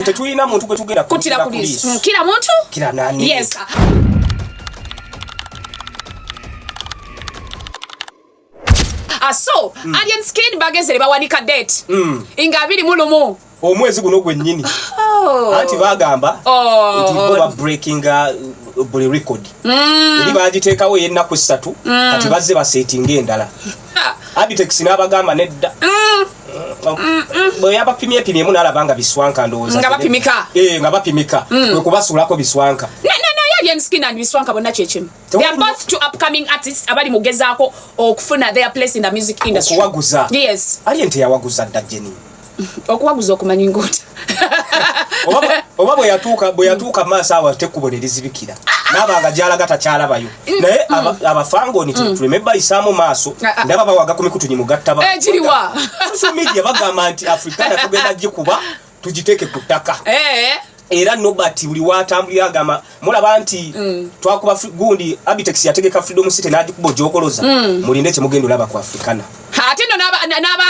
Tetulina muntu gwe tugenda kutira police. Kila muntu? Kila nani? Yes. So, Alien Skin bageze bawanika date. Inga abiri mulumu. Omwezi guno gwe nnyini. Anti bagamba nti boba breaking buli record. Eri bagiteekawo yennaku 3 kati bazze basetinga endala. Abitex n'abagamba nedda. Bwe yabapimye munalabanga biswanka ndowooza. Nga bapimika. Nga bapimika. Kwe kubasuulako biswanka. Alien Skin and biswanka bonna kyekimo. They are both two upcoming artists abali mugezaako okufuna their place in the music industry. Okuwaguza. Yes. Alien teyawaguza dda Jenny. Okuwaguza okumanyi ngota. Oba bwe yatuuka maaso awo tekubonelezibikira. N'abanga gyalaga takyalabayo. Naye abafangoni tulemeba isaamu maaso ndaba bawaga ku mikutu nyimugatta ba. Ekiriwa. Social media bagamba nti Africana tugenda gikuba tugiteeke ku ttaka. Era nobati buli watambulira agamba mulaba nti twakuba gundi Abitex yategeka Freedom City n'agikuba gyokoloza mulinde kye mugenda olaba ku Africana. Ate no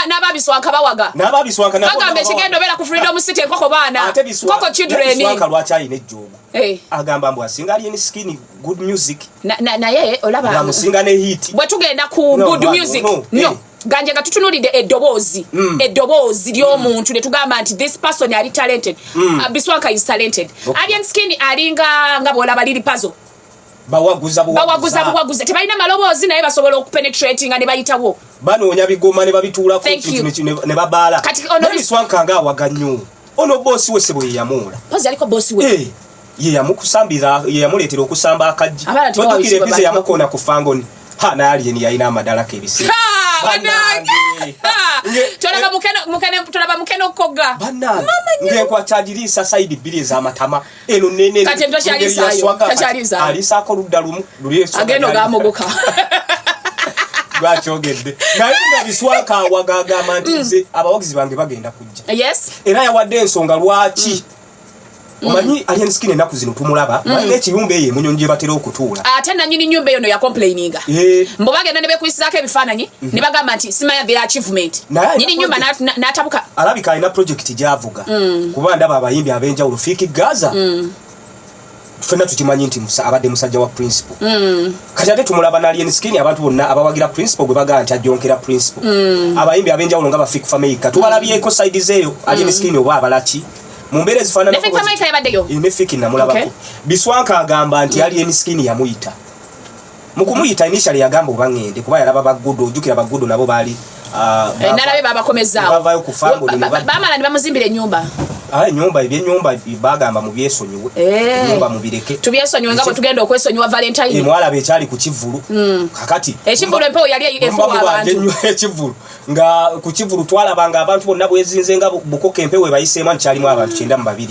n'ababiswanka bawaga. N'ababiswanka nabo bagamba ekigendo bera ku Freedom City nkoko baana. Nkoko children. Biswanka lwaki ayina ejjoogo. Agamba mbu asinga Alien Skin good music. Naye olaba. Bamusinga ne hit. Bwe tugenda ku good music. No. Ganje gatutunulide eddoboozi ly'omuntu ne tugamba nti this person ali talented. Biswanka is talented. Alien Skin alinga nga bwolaba liri puzzle. Bawaguza. Tebalina maloboozi naye basobola okupenetrating ne bayitawo. Banoonya bigoma ne babituulako ne babaala. Biswanka nga awaga nnyo. Ono boosi we sebo ye yamuula. Pozi aliko boosi we. Ye yamukusambira ye yamuleetera okusamba akajji. Twatukira ebize yamukoona ku fangoni. Na Alien yalina amadala kebisi. Tolaba mukeno koga. Banana. Ngekwa chajirisa side bili za matama. Eno nene. Kati ndo chaliza. Alisako ludda lumu. Ageno gamogoka. Gwachogedde. Naye biswanka wagaga mantize abawagizi bange bagenda kujja. Yes. Era yawadde ensonga lwaki. Omanyi Alien Skin enaku zino tumulaba waliwo ekiyumba eyo munyonje batera okutuula ate nanyini nyumba eyo no ya complaininga mbo bagenda ne bekwisako ebifaananyi ne bagamba nti simanya the achievement nyini nyumba n'atabuka alabika alina project gy'avuga kuba ndaba abayimbi ab'enjawulo Fiki Gaza ffenna tukimanyi nti abadde musajja wa Principal kati ate tumulaba na Alien Skin abantu bonna abawagira Principal gwe bagamba nti ajjonkera Principal abayimbi ab'enjawulo nga ba Fiki Fameka tubalabyeko side zeeyo Alien Skin oba abalaki Mumbere zifanana ko Fameka yabaddeyo Fiki namulabako Biswanka agamba nti Alien Skin yamuyita mukumuyita initially yagamba obangende kuba yalaba bagudo ojukira bagudo nabo bali nalabe babakomezaawo bavayo ku fango bamala ne bamuzimbira ennyumba nyumba bagamba mu byesonyiwe nyumba mubireke tubyesonyiwe nga bwe tugenda okwesonyiwa Valentine mwala bekyali ku kivulu kakati ekivulu empewo yali efuwa abantu ekivulu nga ku kivulu twalabanga abantu bonna bwezinze nga bukoka empewo ebayiseemu kyalimu abantu 92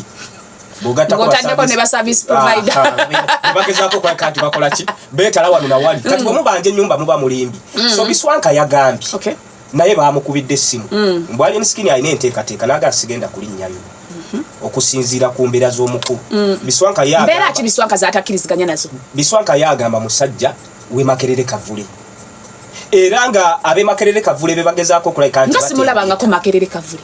Ngotandeko ne ba service provider. Bagezaako kwa kati bakola ki? Betala wano na wali. Kati bwe mubanje nyumba muba mulimbi. So Biswanka yagambye. Okay. Naye bamukubidde essimu. Mbwa Alien Skin ayina enteekateeka naga sigenda kulinnyayo. Okusinziira ku mbeera z'omukulu. Biswanka yagamba. Mbeera ki Biswanka zaatakkiriziganya nazo? Biswanka yagamba musajja we Makerere Kavule. Era nga abe Makerere Kavule be bagezaako okulabika nti nga simulabangako Makerere Kavule.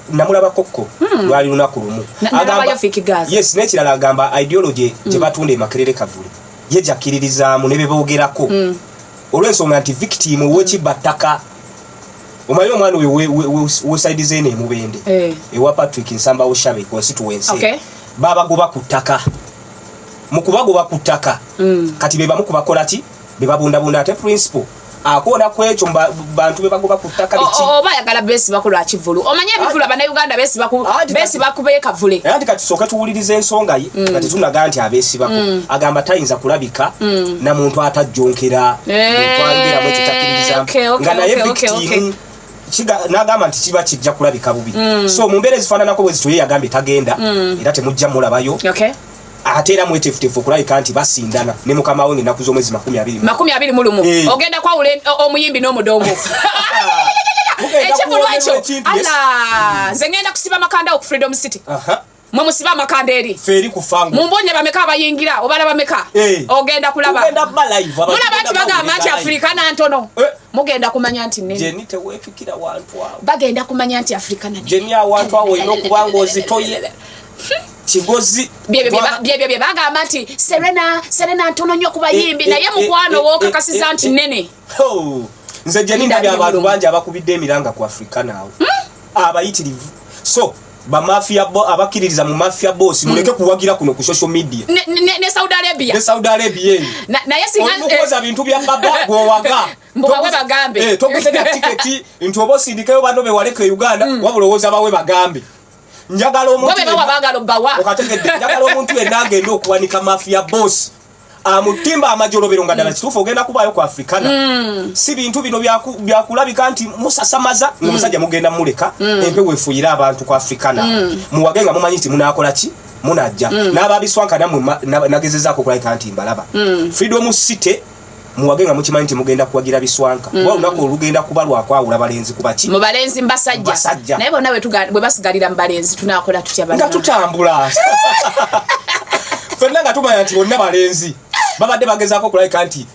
Namulaba kokko lwali lunaku lumu agamba Fiki Gaza yes nekirala agamba ideology gye batunda Makerere Kavule ye jakiririza mu nebe boogerako olw'ensonga nti victim w'ekibattaka omanyi omwana we side zene mubende ewa Patrick Nsamba Oshabe constituency babagoba ku ttaka mu kubagoba ku ttaka kati be bamu kubakola ki be babundabunda ate Principal akona kwekyo bantu bebagoba ku ttaka liki oba yagala besi bakulu akivulu omanye ebivulu abana Uganda besi bakube Kavule andi kati soka tuwuliriza ensonga ye kati tunaga nti abesi bako agamba tayinza kulabika na muntu atajjonkera twangera mwe tutakiriza nga naye victim nagamba nti kiba kijja kulabika bubi so mu mbeera ezifaananako bwe zitoye yagambye tagenda era temujja mulabayo atera mwetefutefu okulabika nti basindana ne mukama we ng'ennaku z'omwezi 20 mulumu ogenda kwawula omuyimbi n'omudongo ekivulu ekyo nze ngenda kusiba makanda ku Freedom City mwe musiba amakanda eri feri kufangu mumbonye bameka abayingira obala bameka ogenda kulaba mulaba nti bagamba nti Africana ntono mugenda kumanya nti nene Jenny tewefikira wantu awo bagenda kumanya nti Africana nene Jenny awantu awo ino kubanga ozitoye kigozi bye bagamba nti Serena ntono nnyo ku bayimbi naye mukwano w'okakasiza nti nnene. Nze gye nindabye abantu bangi abakubidde emiranga ku Afrika naawe abayitirivu. So bamafia abakiririza mu mafia boss muleke kuwagira kuno ku social media ne Saudi Arabia naye singa bintu bya baba gwowaga mbawe bagambe tokuze na tiketi into bosi ndikayo bano be waleke Uganda wabulowoza bawe bagambe njagala omuntu babe bawa bagalo bawa okategedde njagala omuntu enange ndo okuwanika mafia boss amutimba amajolobero ngadala kitufu ogenda kubayo ku Afrikana si bintu bino byakulabika nti musasamaza ngomusajja mugenda muleka empe wefuyira abantu ku Afrikana muwagenga mumanyiti munakola ki munajja n'ababiswanka namwe nagezezako kulabika nti mbalaba Freedom City muwagenga mukimanyi nti mugenda kuwagira biswanka wa unako olugenda kubalwa kwawula balenzi kubaki mu balenzi mbasajja naye bona bwe basigalira mu balenzi tunakola tutya bana tutambula fenna nga tumanya nti bonna balenzi babadde bagezako kulabika nti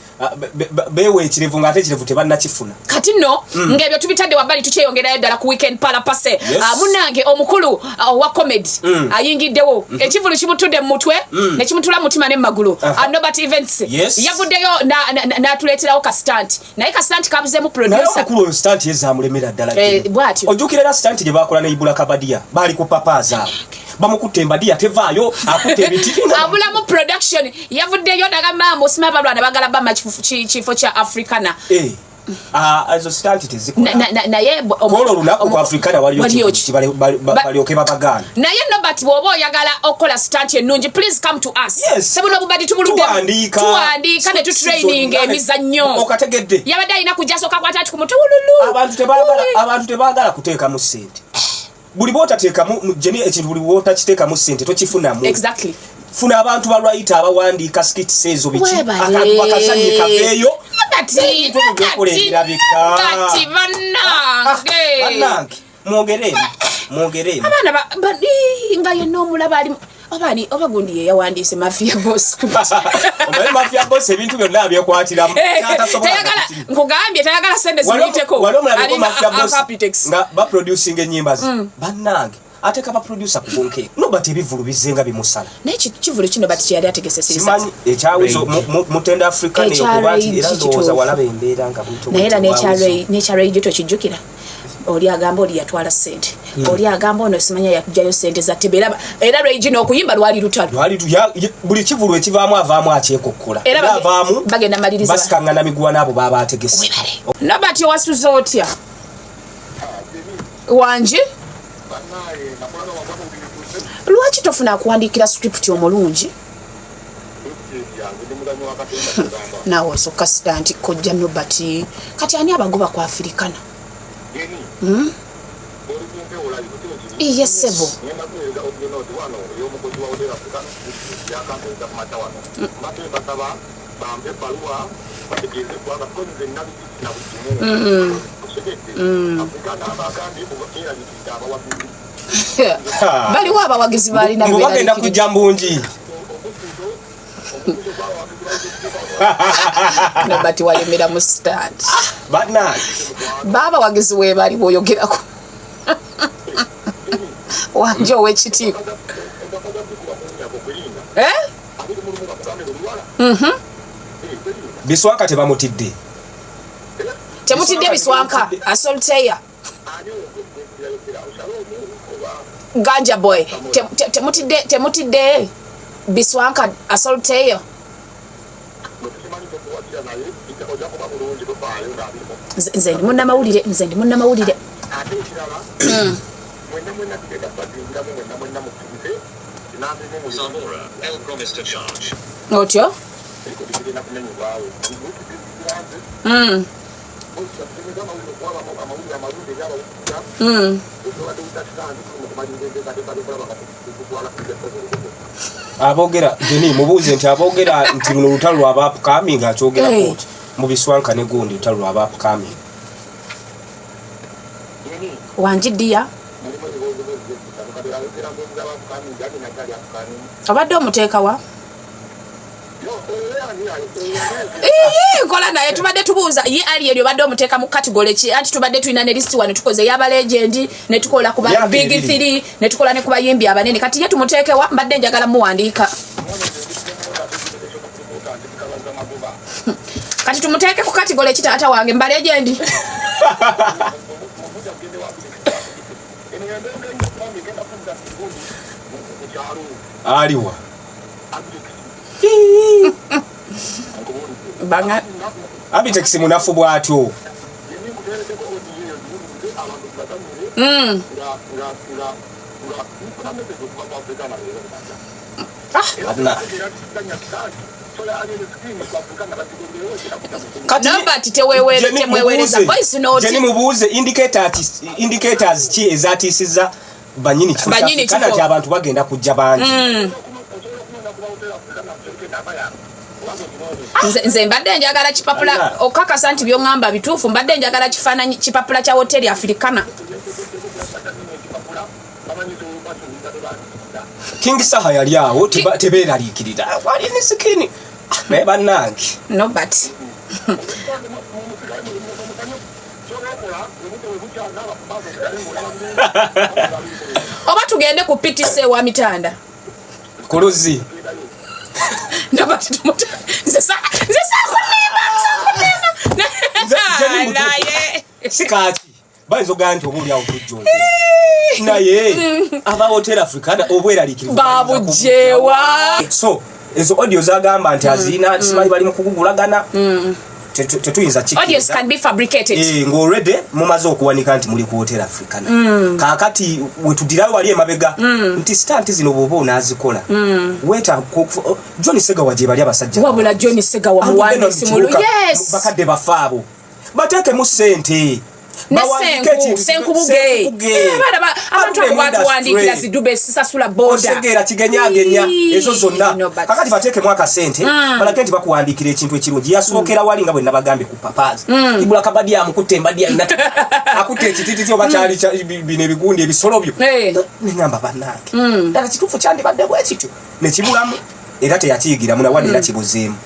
bewe ekirevu ng'ate ekirevu tebannakifuna kati nno ng'ebyo tubitadde wabbali tukyeyongerayo ddala ku weekend palapase munange omukulu wa comedy ayingiddewo ekivulu kimutudde mu mutwe ne kimutula mutima ne magulu Nobert Events yavuddeyo n'atuleeterawo kastant naye kastant kabuzeemu producer omukulu stunt yezamulemera ddala bw'atyo ojjukira era stunt gye bakola ne Ibula Kabadia baali ku papaaza bamukutte embadiya tevaayo akutte ebiti abulamu production yavuddeyo nagamba mbosima abalwana bagala bama kifo kya Africana azo stunt tezikola naye kolo lunaku ku Africana waliyo balyoke babagana naye Nobert bw'oba oyagala okola stunt ennungi please come to us sebuno bubadi tubuludde tuwandiika ne tutraining emizannyo okategedde yabadde alina kujja soka kwata ati ku mutwe wululu abantu tebaagala kuteekamu ssente buli botateekamu jeni ekintu buli botakiteekamu ssente tokifunamu exactly funa abantu balwayita abawandiika skit sezo biki akantu bakazanyi kabeeyo kati bannange mwongereni abaana nga yenna omulaba alimu obani obagundi yawandiise mafia boss omanyi mafia boss ebintu byonna abyekwatiramu nkugambye tayagala sente zimuyiteko nga baproducing ennyimba ze bannange ate kaba producer kubonke Nobert ebivulu bizenga bimusala naye kivulu kino bati kyali ategese simanyi ekyawezo mutenda Africa ne okubati era ndowooza walaba embeera nga buto naye era n'ekyalo gito kijjukira oli agamba oli yatwala ssente oli agamba ono simanya yakujjayo ssente zattebera era lwegino okuyimba lwali lutalo buli kivulu ekivaamu avaamu akyekokkola era avaamu bagenda maliriza basikaŋŋana miguwa n'abo baba ategese Nobert wasuza otya wangi lwaki tofuna kuwandiikira script omulungi naawe osokka sita nti kojja Nobert kati ani abagoba ku Africana yes sebo baliwo abawagizi balina bagenda kujja mbungi Nobert walemera mu stand baba wagizi we bali boyogerako wanje ow'ekitiibwa biswanka tebamutidde temutidde biswanka asolteya ganja boy temutidde biswanka asolteyo nze ndi munnamawulire otyo abogera jeni mubuuze nti abogera nti luno lutalo lwa upcoming akyogera koti mu biswanka ne gundi lutalo lwa upcoming wanjidia abadde omuteeka wa kola naye tubadde tubuuza ye ali eryo badde omuteeka mu category ki anti tubadde tulina ne list wano tukoze yaba legend ne tukola ku ba big 3 ne tukola ne ku bayimbi abanene kati ye tumuteekewa mbadde njagala muwandiika kati tumuteeke ku category ki taata wange mba legend aliwa banga Abitex munafu bwatyo Nobati tewewereza voice note jeni mubuuze indicators ki ezatisiza banyini kifuna kya abantu bagenda kujja bangi nze mbadde njagala kipapula okakasa nti byongamba bituufu mbadde njagala kifaananyi kipapula kya hoteli Africana King Saha yali awo tebeeraliikirira wali ne sikini naye bannange no but oba tugende ku PTC wa mitanda kuluzi no but nze sa sikaki bayinza ogaa nti oba oliawo tujjonge naye aba hotel Africana obweraliikirivu babujewa so ezo audio zagamba nti azina simanyi bali mu kugugulagana tetuyinza audios can be fabricated ng'already mumaze okuwanika nti muli ku hotel Africana kaakati wetudirayo wali emabega nti stanti zino bw'oba onaazikola weta John Segawa gye bali abasajja wabula John Segawa muwandiisi mulu yes bakadde bafaabo bateekemu ssente senkubuge abantu abo batuwandiikira zidube sisasula boda osegera kigenyagenya ezo zonna kakati bateekemu akasente balage nti bakuwandiikira ekintu ekirungi yasookera wali nga bwe nabagambye ku papazi ibula kabadi amukutte embadi alina akutte ekitititi oba kyali bino ebigundi ebisolo byo neŋŋamba bannange ddala kituufu kyandibadde bwe kityo ne kibulamu era teyakiyigiramu nawadde era kibuzeemu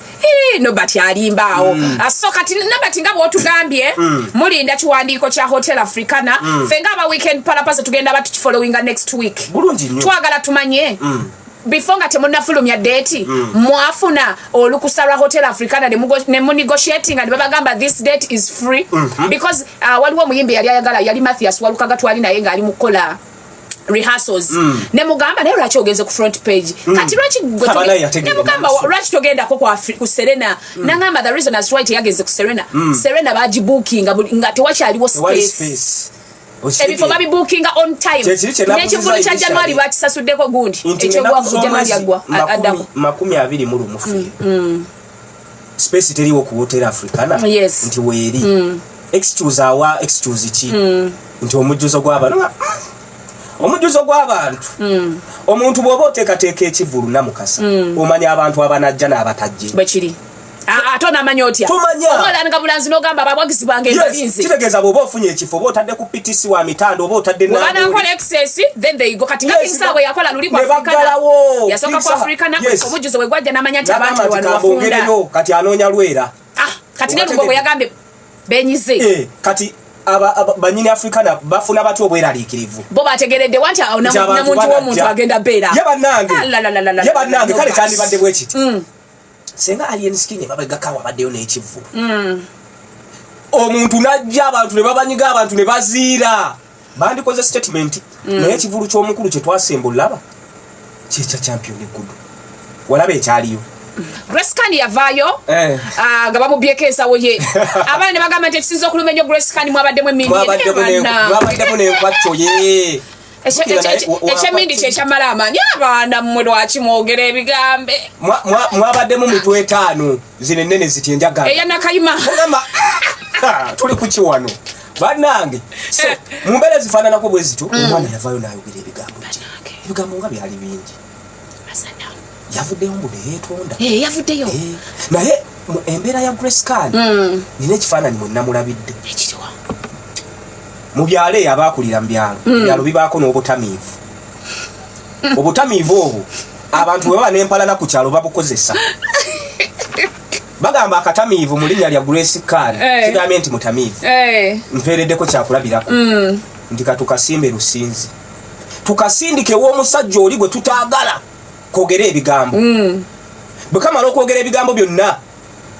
nobati alimbaawo so kati nobati nga bwotugambye mulinda kiwandiiko kya hotel Africana fenga aba weekend palapaze tugenda batukifollowinga next week bulungi nnyo twagala tumanye before nga temunnafulumya date mwafuna olukusa lwa hotel Africana ne munegotiating and babagamba this date is free because waliwo omuyimbi yali ayagala yali Mathias Walukaga twali naye nga ali mukola rehearsals ne mugamba naye lwaki ogenze ku front page kati lwaki ne mugamba lwaki togendako ku Serena nangamba the reason as right yageze ku Serena bagibookinga nga tewakyaliwo space ebifo babibookinga on time n'ekivulu kya January bakisasuddeko gundi ekyogwa January agwa addako 20 space teriwo ku hotel Africana nti weeri excuse awa excuse ki nti omujjuzo gw'abantu omuntu bw'oba oteekateeka ekivulu namukasa omanya abantu abanajja n'abatajje bwe kiri ate onamanya otya obalanga bulanzi n'ogamba ababwagizi bange embabinzi kitegeeza bw'oba ofunye ekifo oba otadde ku PTC wa mitanda oba otadde banakola excess then they go kati nga Kinsa bwe yakola luli ku Africana yasooka ku Africana omujjuzo bwe gwajja n'amanya nti abantu wano wafunda kati anoonya lwera kati ne Lugogo yagambye benyize kati banyini Africana bafuna batyo obweraliikirivu bo bategeredde wanti namuntu w'omuntu agenda beera ye bannange kale kyandibadde bwe kiti senga alien skin babegakawo abaddeyo n'ekivulu omuntu najja abantu ne babanyiga abantu ne baziira bandikoze statement naye ekivulu ky'omukulu kye twasembulaba kyekya champion eggudu walaba ekyaliyo Grace Khan yavaayo nga bamubyeko ensawo ye abaana ne bagamba nti ekisinza okuluma ennyo Grace Khan mwabaddemu mwabaddemu n'enkwatto ye ekyemindi kyekyamala amaanyi abaana mmwe lwaki mwogera ebigambe mwabaddemu mitwe 5 zino ennene ziti enjagala eyanakayima tuli ku kiwano bannange so mu mbeera zifaananako bwe zito omwana yavaayo n'ayogera ebigambo nga byali bingi yavuddeyo mbu neyeetonda yavuddeyo naye embeera ya Grace Khan nina ekifaananyi mwenamulabidde mu byalo abaakulira mu byalo bibaako n'obutamiivu obutamiivu obwo abantu bwe baba n'empalana ku kyalo babukozesa bagamba akatamiivu mu linnya lya Grace Khan kigambye nti mutamiivu mpeereddeko kyakulabirako nti katukasimbe Lusinzi tukasindike w'omusajja oli gwe tutaagala kwogera ebigambo bwe kamala okwogera ebigambo byonna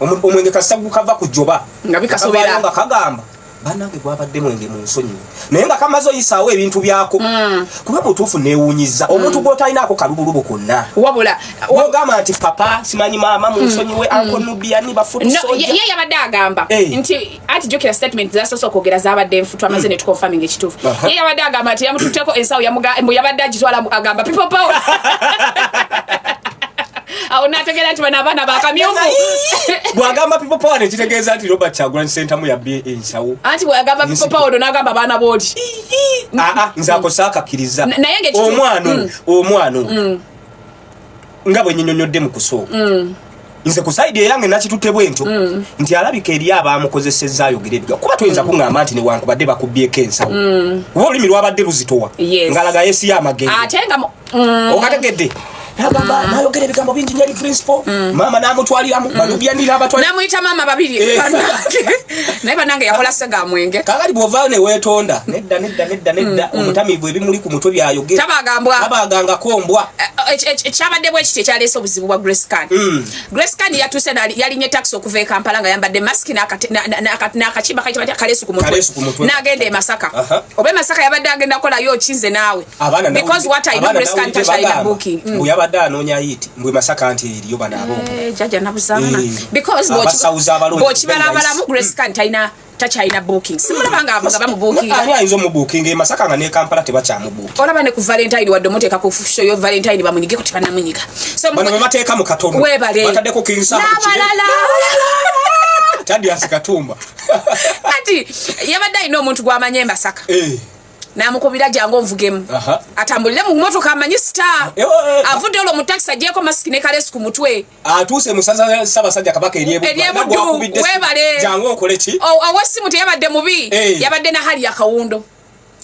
omwenge kasagu kava ku jjoba nga bikasobera nga kagamba banange gwabadde mwenge mu nsonyi naye nga kamaze oyisaawo ebintu byako kuba mutuufu neewuunyiza omuntu gw'otalinaako kalubulubu konna wabula ogamba nti papa simanyi maama mu nsonyi we ankonubiani bafutusoja ye yabadde agamba nti ati jokera statement zasoose okwogera zabadde enfutu amaze ne tukonfirming ekituufu ye yabadde agamba nti yamututteko ensawo mbu yabadde agitwala agamba people power awo nategera nti bano abaana bakamyufu bwagamba people power nekitegeeza nti Robert Kyagulanyi Ssentamu yabbye ensawo anti bwagamba people power n'agamba abaana booti nze ako saakakkiriza naye omwano nga bwe nyinyonyodde mu kusooka nze ku saidi eyange nakitutte bwentyo nti alabika eri abaamukozesezza ayogera ebigambo kuba toyinza kuŋŋamba nti newankubadde bakubbyeko ensawo kuba olulimi lwabadde luzitowa ngalaga yesi y'amagendo ate nga okategedde nayogera ebigambo bingi nyali principal maama n'amutwaliramu balubyanira abatwali namuyita maama babiri naye banange yakola sega mwenge kakati bw'ovaayo ne weetonda nedda omutamiivu ebimuli ku mutwe byayogera tabaagangako mbwa ekyabadde bwekiti ekyaleese obuzibu bwa Grace Khan Grace Khan yatuuse yalinye taxi okuva e Kampala nga yambadde masiki n'akakimba kaleesu ku mutwe n'agenda e Masaka oba e Masaka yabadde agenda kolayo okinze naawe because what I know Grace Khan takyalina booking yabadde anoonya yiti mbwe Masaka nti eriyo bano abongo jaja nabuzangana because bw'okibalabalamu Grace Khan takyalina booking simulabanga nga bamubookinga ani ayinza omubookinga e Masaka nga ne Kampala tebakyamubuukinga olaba ne ku Valentine wadde omuteeka ku show yo Valentine bamunyigeko tebannamunyiga bano bwe bateeka mu katono bataddeko kinsa Thaddeus Katumba ati yabadde alina omuntu gw'amanya e Masaka namukubira jangu onvugemu atambulire mu motoka amanyi star avudde olwo mu taxi agyeko masiki ne kaleesu ku mutwe atuuse musaza Ssaabasajja Kabaka eryebuddu webale jangu okole ki owessimu teyabadde mubi yabadde na hali yakawundo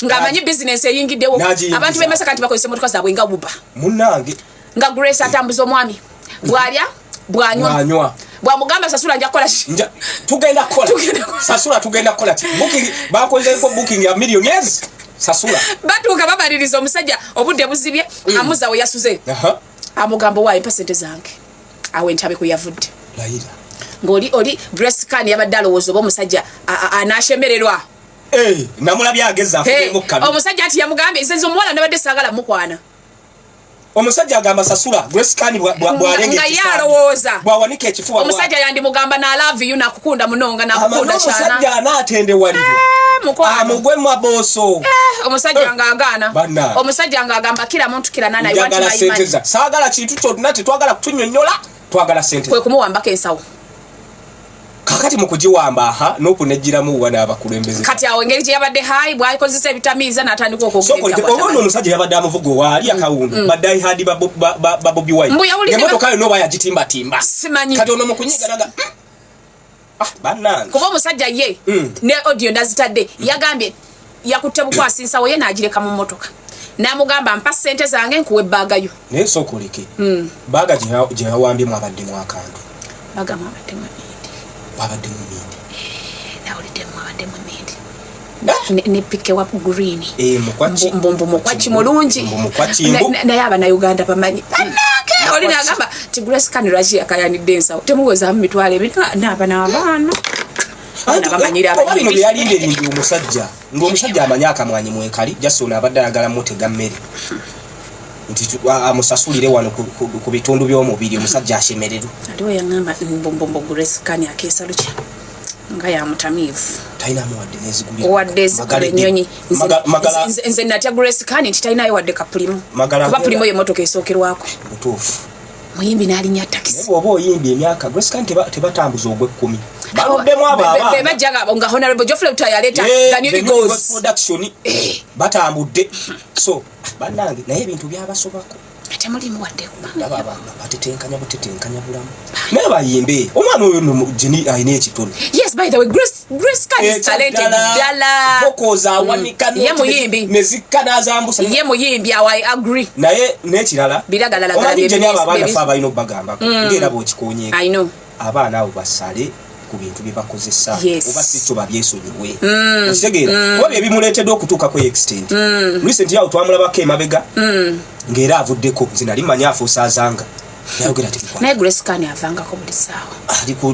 ng'amanyi business eyingiddewo abantu b'e Masaka nti bakozesa motoka zaabwe nga buba munnange nga Grace atambuza omwami bw'alya bw'anywa bwamugamba sasula nja kukola ki tugenda kukola sasula tugenda kukola ki booking bakozeeko booking ya millionaires sasula batuuka babaliriza omusajja obudde buzibye amuza we yasuze amugamba waayo pasente zange awe ntabe ku yavudde ng'oli Grace Khan yabadde alowooza oba omusajja anaashemererwa namulabye ageza afudemu kabi omusajja ati yamugambye nze omuwala nabadde saagala mukwana omusajja agamba sasula Grace Khan bw'alenge yalowooza bw'awanika ekifuba omusajja yandimugamba na love you nakukunda munonga nakukunda kyana omusajja anaatendewalibwa amugwe mabooso omusajja ng'agaana omusajja ng'agamba kila muntu kila nana njagala sente za saagala kintu kyonna tetwagala kutunyonnyola twagala sente kwe kumuwambako ensawo kakati mukugiwamba n'okunejjiramu wana abakulembeze kati awo engeri gye yabadde hayi bw'akozesa ebitamiiza n'atandika okwogera omusajja yabadde amuvuga owaali akawundu badde hadi ba Bobi Wine emotoka yonna oba yagitimbatimba kati ono mukunyiganaga bannange kuba omusajja ye ne audio ndazitadde yagambye yakutte bukwasi nsawo ye n'agireka mu mmotoka n'amugamba mpa ssente zange nkuwe ebbagayo naye sooka oleke baaga gye yawambyemu abaddemu akantu bagamu abaddemu mindi nawuliddemu abaddemu mindi ne pike wa green mbumbu mukwaki mulungi naye abannayuganda bamanyi bannange oli n'agamba ti Grace Khan lwaki yakayanidde ensawo temuwezaamu mitwalo ebiri n'abana abaana bino byeyalinderinda omusajja ng'omusajja amanye akamwanyi mwekali jasoni abadde ayagala mutega mmere nti amusasulire wano ku bitundu by'omubiri omusajja ashemererwa ate we yaŋŋamba mbombo Grace Khan akeesa lukya nga yamutamiivu talinamu wadde nezigulira owadde ezigula ennyonyi nze natya Grace Khan nti talinayo wadde kapulimu kuba pulimu yo emmotoka esookerwako butuufu muyimbi n'alinnya takisi naye bw'oba oyimbi emyaka Grace Khan tebatambuza ogw'ekkumi baluddemu abo abaana bebajjaga nga Honorable Geoffrey Ruto yaleeta the new Eagles production batambudde so bannange naye ebintu byabasobako temulimu wadde kubanga batetenkanya butetenkanya bulamu naye bayimbe omwana oyo jeni ayina ekitone yes by the way Grace Grace Can is talented dala vokoza wanika ye muyimbi nezikana zambusa ye muyimbi I agree naye nekirala biragala je nyaba abana fa bayino bagamba ngera bo kikonye I know abana abo basale ku bintu bibakozesa oba sicyo babyesonyiwe okitegera oba ebimuleetedde okutuuka ku extent recent yawo twamulabako emabega ngera avuddeko nze nali manya afuusa azanga yayogera naye Grace Can avangako buli ssaawa ali ku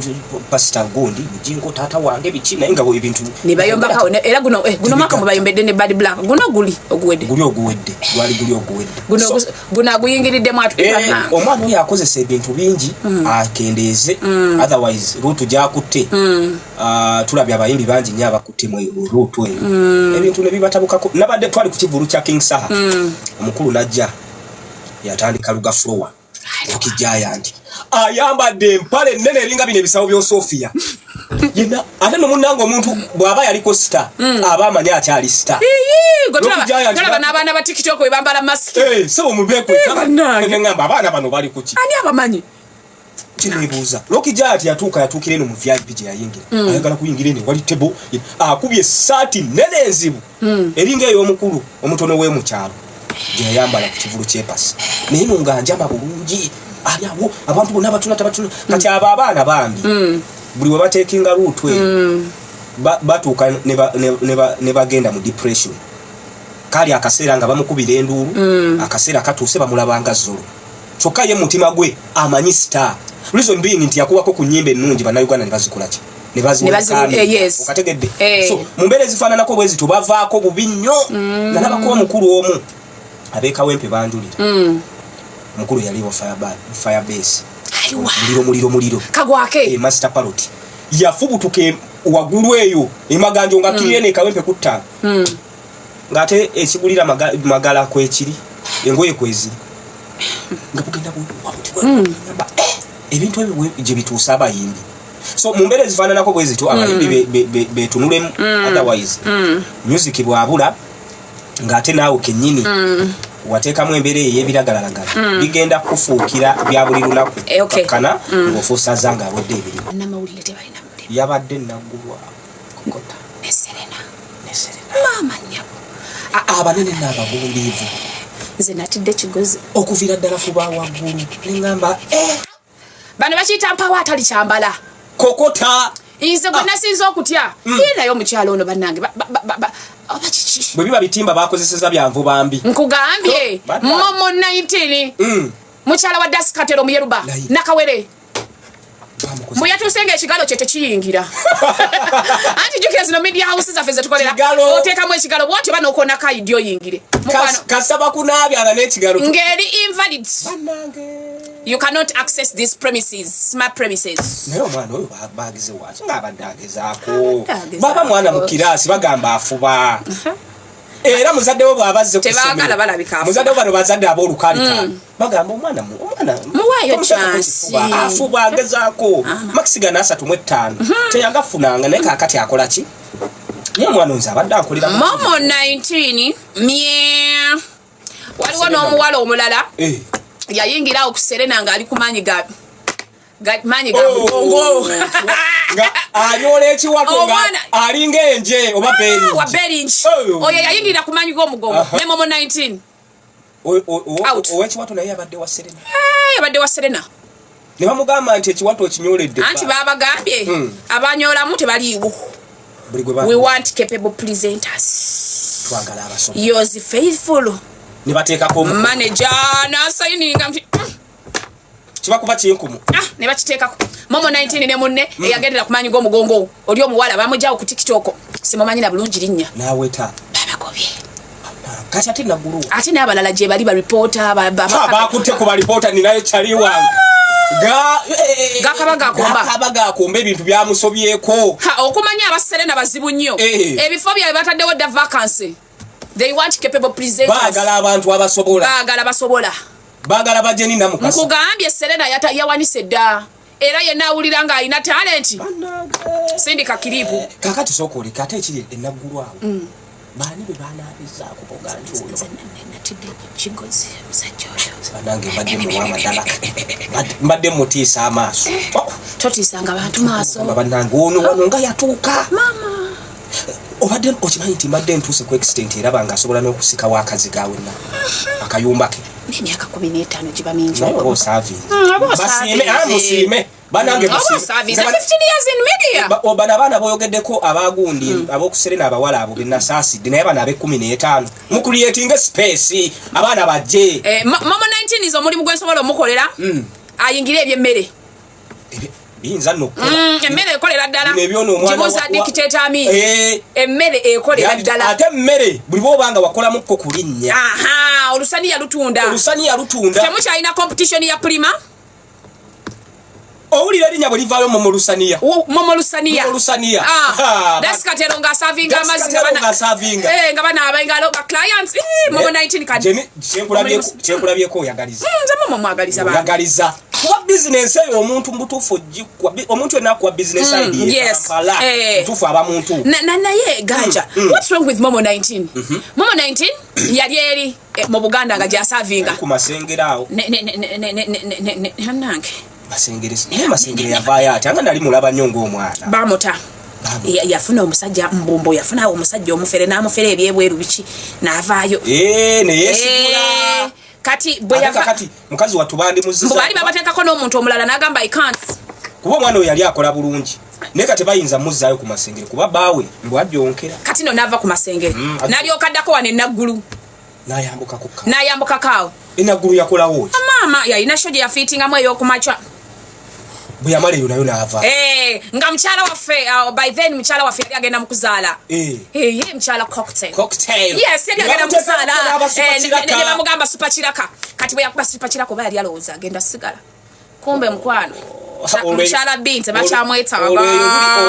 pasita gondi mujingo taata wange biki naye nga ebintu ne bayombako era guno maka mu bayombedde ne Bad Black guno guli oguwedde guno aguyingiriddemu atubana omwana oyo akozesa ebintu bingi akendeeze otherwise ruutu gyakutte tulabye abayimbi bangi nnyo abakutte mu ruutu eyo ebintu ne bibatabukako nabadde twali ku kivulu kya King Saha omukulu najja yatandika luga floor Giant ayambadde empale ennene eringa bino ebisawo byo Sofia yena ate no munango omuntu bwaba yaliko star aba amanya akyali star gotulaba n'abaana ba TikTok we bambala mask sebo mubekwe ngamba abaana bano bali kuki ani abamanyi kinibuuza Rocky Giant yatuukira eno mu VIP gye yayingira ayagala kuyingira eno wali table akubye saati nnene enzibu eringa ey'omukulu omutono we mu kyalo gye yambala ku kivulu kyepasi naye nga njama bulungi ali awo abantu bonna batuna kati abo abaana bambi buli we bateekinga ruutwe batuuka ne bagenda mu depression kali akaseera nga bamukubira enduulu akaseera katuuse bamulabanga zolo kyokka ye mutima gwe amanyi star reason being nti yakubako ku nnyimba ennungi bannayuganda ne bazikola ki ne okategedde so mu mbeera ezifaananako bwe zito bavaako bubi nnyo nalabako omukulu omu abekawempe banjulira mukulu yali wa firebase muliro kagwake master parrot yafubutuke wagulu eyo emaganjo nga kirene kawempe kutta ngate ekigulira magala kwekiri engoye kwezi ngapugenda ebintu ebyo gye bituusa abayimbi so mu mbeera ezifaananako bwe zito abayimbi betunulemu otherwise music bwabula ngate naawe kennyini wateekamu embeera ey'ebiragalalagala bigenda kufuukira bya buli lunaku kakkana ng'ofuusa zanga abodde ebirimu yabadde naggulwa kokota ne Serena mama nnyabo abanene n'ababumbiivu nze natidde kigozi okuviira ddala ku bawaggulu neŋŋamba bano bakiyita mpawo atali kyambala kokota nze gwe nasinza okutya naye omukyalo ono bannange bwe biba bitimba bakozeseza byanvu bambi nkugambye momo 19 mukyala wa Dasikatero mu Yeruba nakawere bwe yatuusenga ekigalo kye tekiyingira anti jukira zino media house zaffe zetukolera oteekamu ekigalo bwatyo bano okoona kaidi oyingire kasaba kunaabya n'ekigalo ngeri invalid you cannot access these premises my premises naye omwana oyo bagize waki ng'abadde agezaako baba mwana mu kiraasi bagamba afuba era muzadde wo bw'abazze ku tebagala balabika muzadde wo bano bazadde ab'olukalika bagamba omwana muwaayo chansi afuba agezaako makisi gana 35 teyagafunanga naye kaakati akola ki ye omwana nze abadde akolera momo 19 waliwo n'omuwala omulala yayingira ku Serena nga ali ku maanyi ga mugongo nga anyola ekiwato nga alinga enje oba beringi oyo yayingira ku maanyi g'omugongo ne momo 19 owekiwato naye yabadde wa Serena ne bamugamba nti ekiwato okinyoledde anti babagambye abanyolamu tebaliiwo we want capable presenters twagala abasomi yours faithful ne bateekako manager nasayininga kibakuba kinkumu ne bakiteekako momo 19 ne munne eyagendera ku maanyi g'omugongo oli omuwala bamugyawo ku TikTok simumanyi na bulungi linnya naaweta babagobye kati ate naggulu ate n'abalala gye bali bareporter bakutte ku bareporter ninayo kyali wange gakaba gakomba ebintu byamusobyeko okumanya abaserena bazibu nnyo ebifo byabwe bataddewo dda vacancy they want capable presenters baagala abantu abasobola baagala bajeni namukasa nkugambye Serena yawanise dda era yenna awulira nga alina talenti sindika kiripu kakati sokoleka ate ekiri enaggulu awo baani be baanaabizaako boganti oyo natidde kigozi musajja oyo banange mbadde muwaamadala mbadde mutiisa amaaso totisanga abantu maaso bannange ono nga yatuuka mama obadde okimanyi nti mbadde ntuuse ku extent era banga asobola n'okusika wakazi gawe na akayumba ke n'emyaka 15 giba mingi musiime banange musiime 15 years in media obana abaana boyogeddeko abagundi abokuserena abawala abo benasaasidde naye bana abe 15 mucreating space abaana bajje mama 19 izo mulimu gwensobola omukolera ayingire ebyemmere biyinza nokkola emmere ekolera ddala gibuza dictator ami emmere ekolera ddala ate emmere buli bwobanga wakolamukko kulinnya olusaniya lutunda temukyalina competition ya prima owulira erinnya bwe livaayo momolusaniya dasikatero nga asavinga amazzi nga bana abengalo ba clients momo 19 kadi kyenkulabyeko oyagaliza nze momo mwagaliza oyagaliza kuba business eyo omuntu mbutuufu omuntu yenna kuba business idea mbutuufu aba muntu naye ganja what's wrong with momo 19 momo 19 yali eri mu Buganda nga gyasavinga ku masengera awo nange masengere yavaayo ati anga nali mulaba nnyo ng'omwana bamuta yafuna omusajja mbumbo yafuna omusajja omufere n'amufere ebyebweru biki n'avaayo neyesigula kati bwe kati mukazi watubandi muziza bali babateekako n'omuntu omulala n'agamba I can't kuba omwana oyo yali akola bulungi naye kati bayinza muzzaayo ku masengere kuba baawe mbwajjonkera kati no n'ava ku masengere n'alyoka addako wano enaggulu n'ayambukako awo enaggulu yakolawo maama yalina sho gye yafiitingamu ey'okumakya bwe yamala eyo nayo n'ava nga mukyala waffe by then mukyala waffe yali agenda mu kuzaala ye mukyala cocktail yes yali agenda mu kuzaala ne bamugamba supakiraka kati bwe yakuba supakiraka oba yali alowooza agenda sigala kumbe mukwano mukyala binze bakyamwetaaga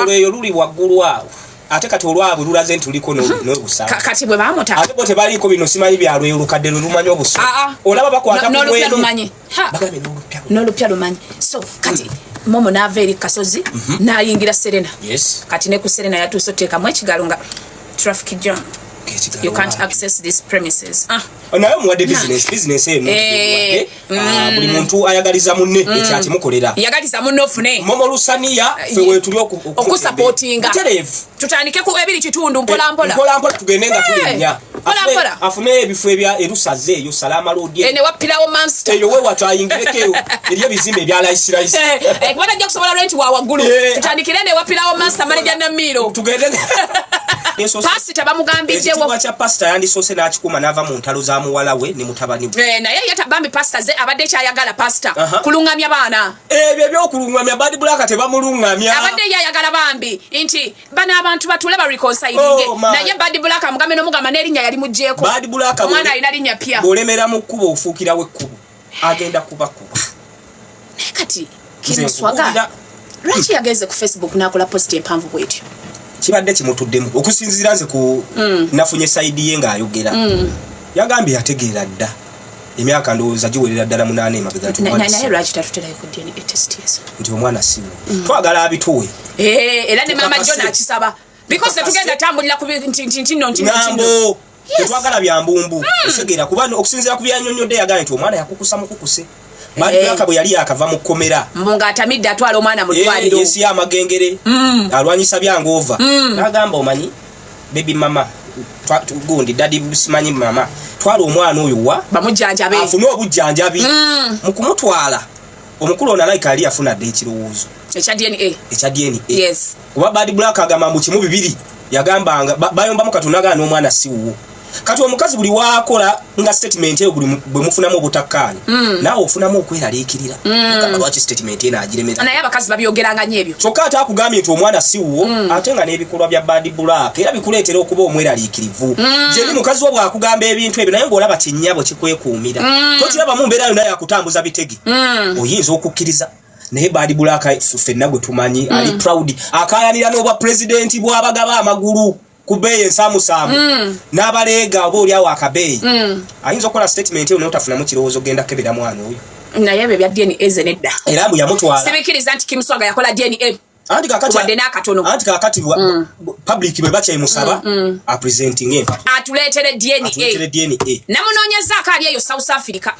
olweyo luli waggulu awo ate kati olwabwe lulaze nti luliko n'obusawo kati bwe bamuta ate bo tebaliiko bino simanyi byalweyo lukadde lumanyi obusawo olaba bakwata n'olupya lumanyi n'olupya lumanyi so kati momo n'ava eri kasozi n'ayingira Serena kati ne ku Serena yatuuse oteekamu ekigalo nga traffic jam you can't access these premises naye muwadde business eno buli muntu ayagaliza munne ekyakimukolera yagaliza munne ofune momo lusaniya fe wetuli okusupportinga tutandike ku ebiri kitundu mpolampola tugende nga tulinnya afune ebifo ebya erusaze eyo salama road ene wapirawo monster eyo we watayingirekeyo eriyo bizimbe ebya laisiraisi kubona ajja kusobola rent wa waggulu tutandikire ne wapirawo monster manager Namiro tugende pasita bamugambiddewo wacha pastor yandisoose n'akikuma n'ava mu ntalo za muwala we ne mutabani bwe naye yatabambi pastor ze abadde kyayagala pastor kulungamya baana ebyo ebyokulungamya badi bulaka tebamulungamya abadde yayagala bambi nti bana abantu batule ba reconciling naye badi bulaka mugambe n'omugamba n'erinnya yali mujjeeko badi bulaka mwana alina linnya pya bw'olemera mu kkubo ofuukirawo ekkubo agenda kubakuba naye kati kimuswaga lwaki yageze ku Facebook n'akola post empanvu bwetyo kibadde kimutuddemu okusinziira nze ku nafunye saidi ye ng'ayogera yagambye yategeera dda emyaka ndowooza giwerera ddala 8 emabega naye lwaki tatuterayo ku DNA test nti omwana siwo twagala abituwe era ne mama John akisaba because tugenda tambulira ku ntino tetwagala byambumbu osegeera kuba okusinziira ku byanyonyodde yagambye nti omwana yakukusa mukukuse Badulaka bwe yali yakava mu komera mbunga atamidde atwala omwana mu ddwaliro yesi amagengere alwanyisa byangova nagamba omanyi baby mama gundi daddy simanyi mama twala omwana oyo wa bamujjanjabe afune obujjanjabi mu kumutwala omukulu ono like ali afuna dde ekirowoozo ekya DNA yes kuba Bad Black agamba mu kimu bibiri yagambanga bayomba mu katunagana n'omwana siwo kati omukazi buli wakola nga statement eyo buli bwe mufunamu obutakkaanya nawe ofunamu okweraliikirira kama lwaki statement eno agiremera naye abakazi babyogeranga nnyo ebyo kyokka ate akugambye nti omwana siwo ate nga n'ebikolwa bya Bad Black era bikuleetera okuba omweraliikirivu gyendi mukazi wo bwakugamba ebintu ebyo naye ng'olaba kinnyabo kikwekuumira tokiraba mu mbeera yonna yakutambuza bitege oyinza okukkiriza naye Bad Black ffenna gwe tumanyi ali proud akayanira n'obwa pulezidenti bw'abagaba amagulu kubeeye nsamusamu n'abaleega oba oli awo akabeeyi ayinza okukola statement eyo n'otafunamu kirowoozo genda kebera mwana oyo naye ebyo bya DNA nedda era mbu yamutwala sibikiriza nti Kimuswaga yakola DNA anti kakati public bwe bakyayimusaba apresenting enfa atuleetere DNA namunoonyezaako ali eyo South Africa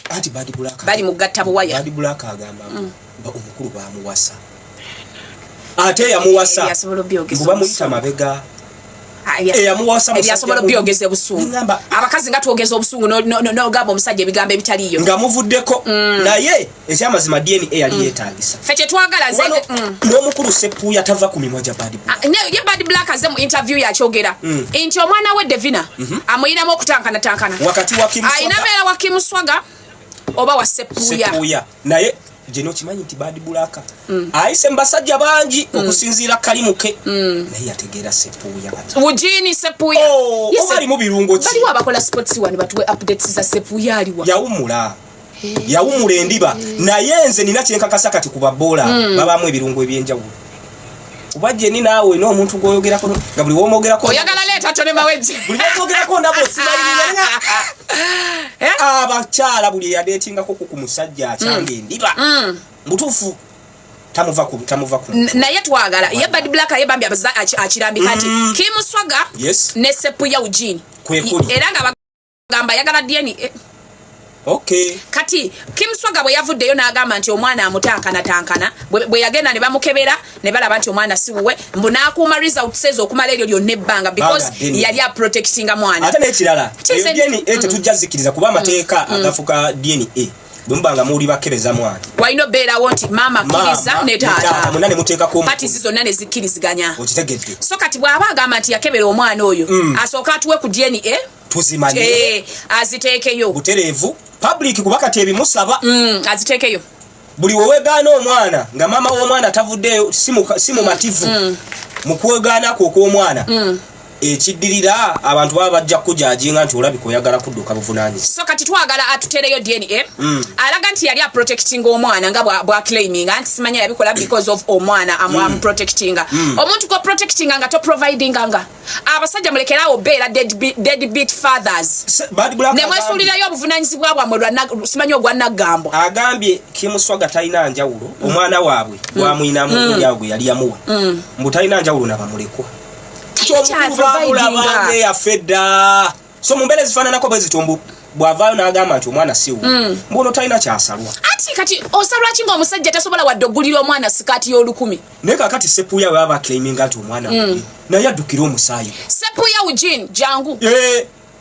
anti Bad Black bali mu gatta buwaya Bad Black agamba omukulu baamuwasa ate yamuwasa buba muyita mabega yamuwasa byogeze busungu abakazi nga twogeza obusungu n'ogamba omusajja ebigambo ebitaliyo nga muvuddeko naye ekyamazima DNA yali yeetagisa ffe kye twagala n'omukulu Sepuya tava ku mimwa gya ye Bad Black aze mu interview yakyogera nti omwana we Devina amuyinamu okutankana wakati wa ayina beera wa Kimuswaga oba wa Sepuya naye jeno kimanyi nti Bad Black ayise mbasajja bangi okusinziira kalimuke naye yategeera Sepuya Ujini Sepuya ali mu birungo ki baliwo abakola sports wani batuwe updates za Sepuya aliwa yawumula endiba naye nze nina kyenkakasa kati ku babola babaamu ebirungo ebyenjawulo ubajje ni naawe n'omuntu gwoyogerako nga buli womwogerako oyagala leeta tone maweje buli womwogerako ndabo simayirira abakyala buli yadeetingako ku musajja akyanga endiba mutuufu tamuva ku naye twagala ye Bad Black yebambye akirambika ati Kimuswaga ne Sepuya Ujini era nga bagamba yagala DNA Okay. Kati Kimuswaga bwe yavuddeyo n'agamba nti omwana amutankana bwe yagenda ne bamukebera ne balaba nti omwana siwe mbunakuuma results ezo okumala eryo lyonna ebbanga because yali protectinga mwana ate n'ekirala DNA tetujja zikiriza kuba amateeka agafuka DNA bumbanga muri bakebeza mwana waino beerawo nti mama kiriza ne taata munane muteekako pati zonna ne zikiriziganya okitegedde so kati bw'aba agamba nti yakebera omwana oyo asooka atuwe ku DNA tuzimanye aziteekeyo butereevu public kubakati ebimusaba aziteekeyo buli wewegaana omwana nga mama w'omwana tavuddeyo simu mativu mu kwegaanako okw'omwana ekiddirira abantu baba bajja kujajinga nti olabika oyagala kudduka buvunaanyizibwa so kati twagala atutereyo DNA alaga nti yali protecting omwana nga bwa claiming anti simanya yabikola because of omwana am protecting omuntu ko protecting nga to providing nga abasajja mulekerawo beera deadbeat fathers ne mwesulirayo obuvunaanyizibwa bwamwe simanya ogwa Naggambo agambye Kimuswaga talina njawulo omwana waabwe bwamuyinamu yagwe yali yamuwa mbu talina njawulo nabamulekwa ya fedda so mumbele zifananako bwe zitumbu bwavaayo n'agamba nti omwana siwo mbuno talina kyasalwa ati kati osalwa kinga omusajja tasobola wadde oggulira omwana sikaati y'olukumi naye kakati Sepuya we aba claiming nti omwana naye addukira omusaayi Sepuya Ujini jangu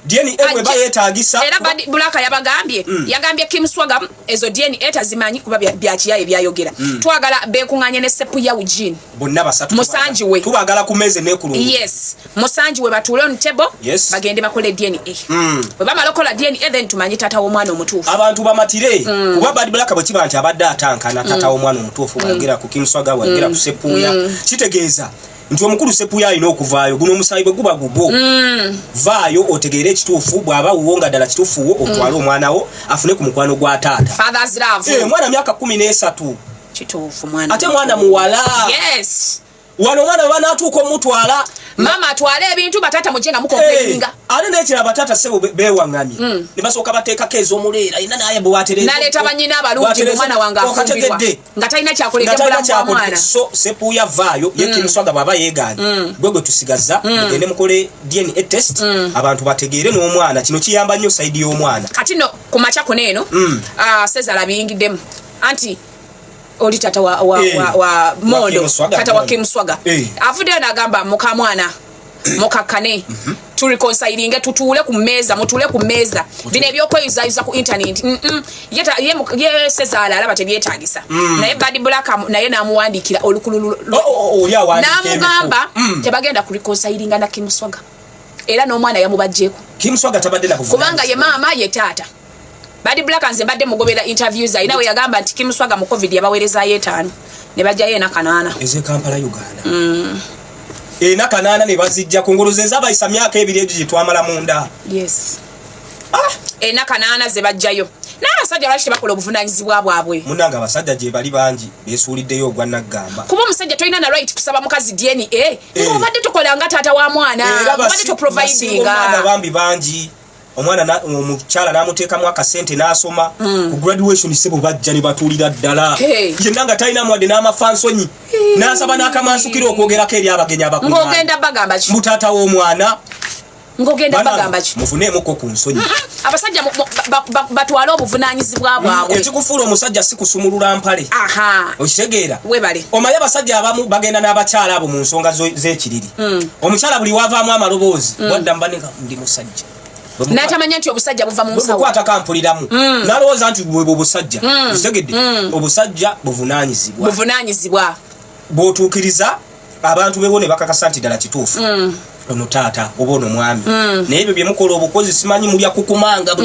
DNA bwe bayeetaagisa era Bad Black yabagambye yagambye Kimuswaga ezo DNA tazimanyi kuba byakiyaye byayogera twagala beekuŋŋaanye ne Sepuya Ujini bonna basatu musanji we tubagala ku meeze n'ekululu yes musanji we batuule on table bagende bakole DNA bwe bamala okola DNA then tumanyi taata w'omwana omutuufu abantu bamatire kuba Bad Black bwe kiba nti abadde atankana taata w'omwana omutuufu bwayogera ku Kimuswaga bwayogera ku Sepuya kitegeeza nti omukulu Sepuya alina okuvaayo guno omusaayi bwe guba gugwo vaayo otegeere ekituufu bw'aba wuwo ddala kituufu wo otwale omwana wo afune ku mukwano gwa taata father's love mwana myaka 13 kituufu mwana ate mwana muwala yes wano omwana banaatuuka omutwala mama atwale ebintu batata mujenga mukomplaininga ate n'ekirala batata sebo beewaŋŋamye ne basooka bateekako ez'omuleera ina naye bwe watereza naleeta bannyina abalungi omwana wange afumbirwa nga talina kyakolera bulamu bwa mwana so Sepuya vaayo ye Kimuswaga bw'aba yeegaanye gwe tusigaza mugende mukole DNA test abantu bategeere n'omwana kino kiyamba nnyo sayidi y'omwana kati no ku makya kuno eno Sezala biyingiddemu anti oli tata wa Mondo tata wa Kimuswaga avuddeyo n'agamba muka mwana mukakkane tureconcilinge tutuule ku mmeeza mutuule ku mmeeza bino ebyokweyizayiza ku internet ye Sezala alaba tebyetaagisa naye Bad Black naye n'amuwandiikira olukululu n'amugamba tebagenda kureconcilinga na Kimuswaga era n'omwana yamubajjeeko Kimuswaga tabadde na kubanga ye maama ye taata Bad Black nze mbadde mugobera interviews ayina we yagamba nti Kimuswaga mu COVID yabaweerezayo 5 ne bajjayo ena kanaana eze Kampala Uganda ena kanaana ne bazijja kunguluzenza abayisa myaka ebiri egyo gye twamala munda yes ena kanaana ze bajjayo n'abasajja lwaki tebakola obuvunaanyizibwa bwabwe munanga abasajja gye bali bangi beesuuliddeyo ogwa Naggamba kuba omusajja tolina na right kusaba mukazi DNA ng'obadde tokola nga taata wa mwana obadde toprovidinga bambi bangi omwana omukyala n'amuteekamu akasente n'asoma ku graduation sebo bajja ne batuulira ddala yenna nga talina mwadde n'amafansonyi n'asaba n'akamansukira okwogerako eri abagenyi abakuŋŋaanye ng'ogenda bagamba ki mutaata w'omwana ngogenda bagamba ki mufuneemukko ku nsonyi abasajja batwala obuvunanyizibwa bwabwe ekikufuula omusajja si kusumulula mpale okitegeera webale omanyi abasajja abamu bagenda n'abakyala abo mu nsonga z'ekiriri omukyala buli wavaamu amaloboozi wadda mbaneka ndi musajja n'atamanya nti obusajja buva mu nsawo kwata kampuliramu n'alowooza nti bwe obusajja kitegedde obusajja buvunaanyizibwa bw'otuukiriza abantu bewo ne bakakasa nti ddala kituufu ono taata oba ono mwami naye ebyo bye mukola obukozi simanyi mulya kukumanga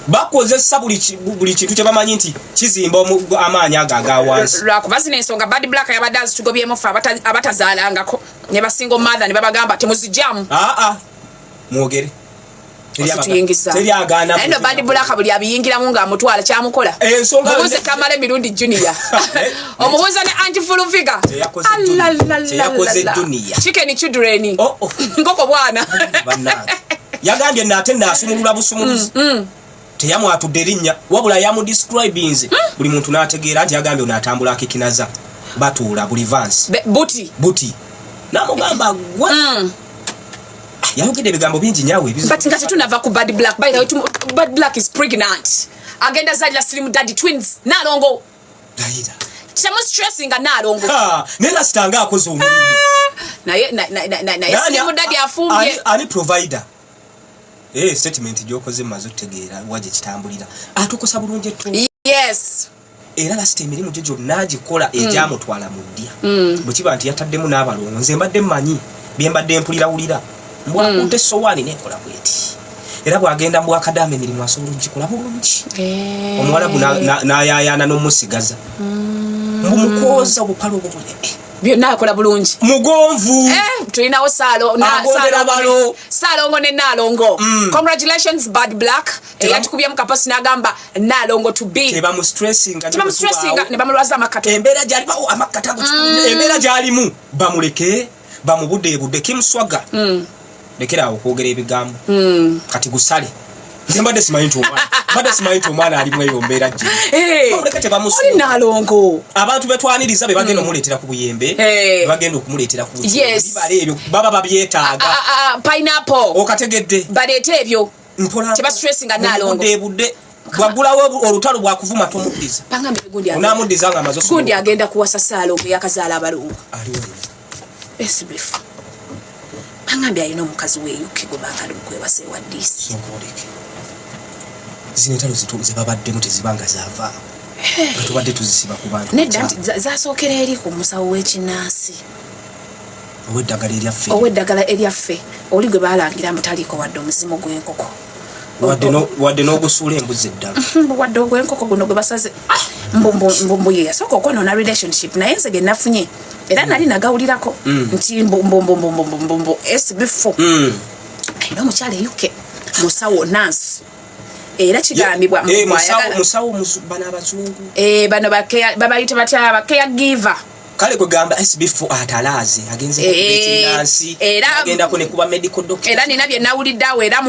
bakozesa buli kintu kye bamanyi nti kizimba amaanyi ago agawansi lwakuba zino ensonga Bad Black yabadde azitugobyemu fe abatazaalangako ne basinga omatha ne babagamba temuzijjamu mwogere naye no Bad Black buli abiyingiramu ng'amutwala kyamukola omubuuze Tamale emirundi Junior omubuuza ne Antifulufiga Chicken Children nkoko bwana yagambye nate naasumulula busumuluzi teyamwatudde erinnya wabula yamudescribinze buli muntu n'ategeera nti yagambye onaatambula akikinaza batuula buli vansi buti namugamba gwa yayogedde ebigambo bingi nyawe but nga tetunava ku Bad Black. By the way, Bad Black is pregnant agenda zalira Slim Daddy twins Nalongo chamu stressing nga Nalongo nena sitanga akoze omulimu naye Slim Daddy afumbye ani provider statement gyokoze mazo tegeera waje kitambulira atukosa bulungi ettu yes era lasita emirimu gye gyonna agikola egyamutwala mu ddya bwe kiba nti yataddemu n'abalongo nze mbadde mmanyi bye mbadde mpulirawulira mbwakunte sowaani nekola bweti era bwagenda mu akadamu emirimu asobola okugikola bulungi omuwalabu n'ayaayaana n'omusigaza mbumukoza obupale obubule byonna akola bulungi mugonvu tulinawo Saalongo ne Nalongo congratulations Bad Black eyatukubye mu kapasi n'agamba Nalongo to be tebamustressing ne bamulwaza amakato embeera gyalibawo amakata embeera gyalimu bamuleke bamubudeebudde kimuswaga lekera okwogera ebigambo kati gusale nze mbadde simanyi nti omwana alimu eyo mbeera gye oli Nalongo abantu betwaniriza be bagenda omuleetera ku buyembe bagenda okumuleetera ku bibale ebyo baba babyetaaga pineapple okategedde baleete ebyo tebastressinga Nalongo budde bwagulawo olutalo bwakuvuma tomuddiza onamuddiza nga amaze gundi agenda kuwasa Saalongo yakazaala abalongo esibifu angambye alina omukazi weeyuke gwe baagala okwebasa ewa DC zino entalo ze babaddemu tezibanga zaava tubadde tuzisiba ku bantu nedda nti zasookera eri ku musawo w'ekinnansi ow'eddagala eryaffe oli gwe baalangira mutaliiko wadde omuzimu gw'enkoko wadde n'ogusuula embuzi eddala wadde ogw'enkoko guno gwe basaze mbumbu ye yasooka okwonoona relationship naye nze ge nafunye era nali nagawulirako nti mbumbu esibifu alina omukyala eyuke musawo nansi era kigambibwa musawo bano abazungu bano babayita batya bacaregiver kale kugamba esibifu atalaaze agenze kubekinansi agendako ne kuba medical doctor era nina bye nawulidde awo era